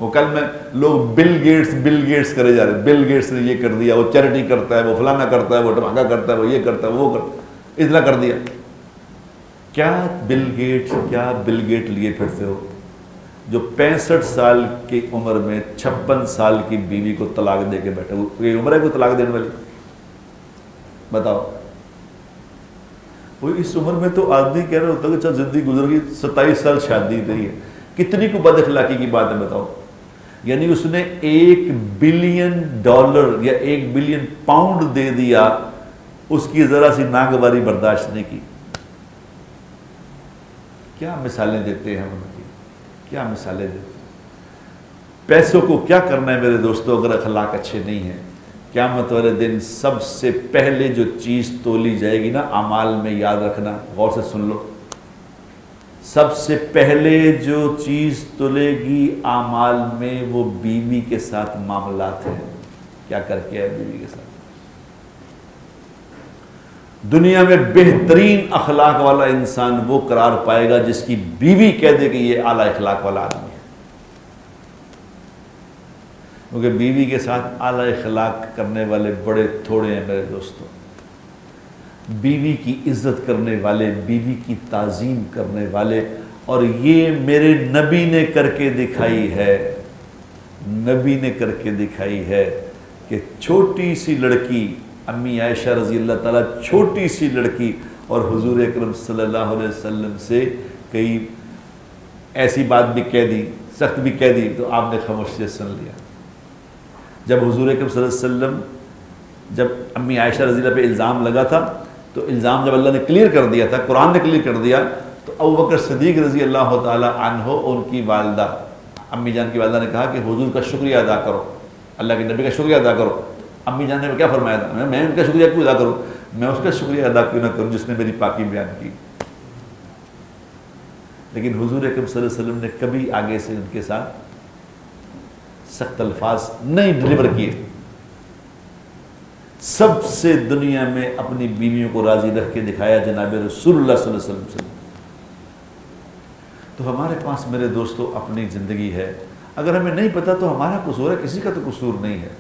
वो कल में लोग बिल गेट्स करे जा रहे, बिल गेट्स ने ये कर दिया, वो चैरिटी करता है, वो फलाना करता है, वो धमाका करता है, वो ये करता है, वो करता, इतना कर दिया। क्या बिल गेट लिए फिरते हो जो 65 साल की उम्र में 56 साल की बीवी को तलाक दे के बैठे? ये उम्र है कोई तलाक देने वाली? बताओ। वो इस उम्र में तो आदमी कह रहा होता है कि चल जिंदगी गुजर गई, 27 साल शादी नहीं है, कितनी को बदअखलाकी की बात है बताओ। यानी उसने $1 बिलियन या $1 बिलियन पाउंड दे दिया, उसकी जरा सी नागवारी बर्दाश्त नहीं की। क्या मिसालें देते हैं हम उनकी, क्या मिसालें देते हैं। पैसों को क्या करना है मेरे दोस्तों अगर अखलाक अच्छे नहीं है? क़यामत वाले दिन सबसे पहले जो चीज़ तोली जाएगी ना अमाल में, याद रखना, गौर से सुन लो, सबसे पहले जो चीज़ तुलेगी आमाल में वो बीवी के साथ मामलात हैं। क्या करके है बीवी के साथ? दुनिया में बेहतरीन अखलाक वाला इंसान वो करार पाएगा जिसकी बीवी कह दे कि ये आला अखलाक वाला आदमी है। क्योंकि बीवी के साथ आला अखलाक करने वाले बड़े थोड़े हैं मेरे दोस्तों। बीवी की इज्जत करने वाले, बीवी की ताज़ीम करने वाले, और ये मेरे नबी ने करके दिखाई है, नबी ने करके दिखाई है कि छोटी सी लड़की, अम्मी आयशा रज़ी अल्लाह ताला, छोटी सी लड़की, और हुजूर अकरम सल्लल्लाहु अलैहि वसल्लम से कई ऐसी बात भी कह दी, सख्त भी कह दी, तो आपने खामोशी से सुन लिया। जब हुजूर अकरम सल्लल्लाहु अलैहि वसल्लम, जब अम्मी आयशा रज़ी अल्लाह पे इल्ज़ाम लगा था, तो इल्ज़ाम जब अल्लाह ने क्लियर कर दिया था, कुरान ने क्लियर कर दिया, तो अबू बकर सिद्दीक़ रज़ी अल्लाह ताला अन्हो, उनकी वालदा, अम्मी जान की वालदा ने कहा कि हुजूर का शुक्रिया अदा करो, अल्लाह के नबी का शुक्रिया अदा करो। अम्मी जान ने क्या फरमाया था? मैं उनका शुक्रिया क्यों अदा करूँ? मैं उसका शुक्रिया अदा क्यों ना करूँ जिसने मेरी पाकी बयान की। लेकिन हुजूर अकरम सल्लल्लाहु अलैहि वसल्लम ने कभी आगे से उनके साथ सख्त अल्फाज नहीं डिलीवर किए। सबसे दुनिया में अपनी बीवियों को राजी रख के दिखाया जनाब रसूलुल्लाह सल्लल्लाहु अलैहि वसल्लम। तो हमारे पास मेरे दोस्तों अपनी ज़िंदगी है, अगर हमें नहीं पता तो हमारा कसूर है, किसी का तो कसूर नहीं है।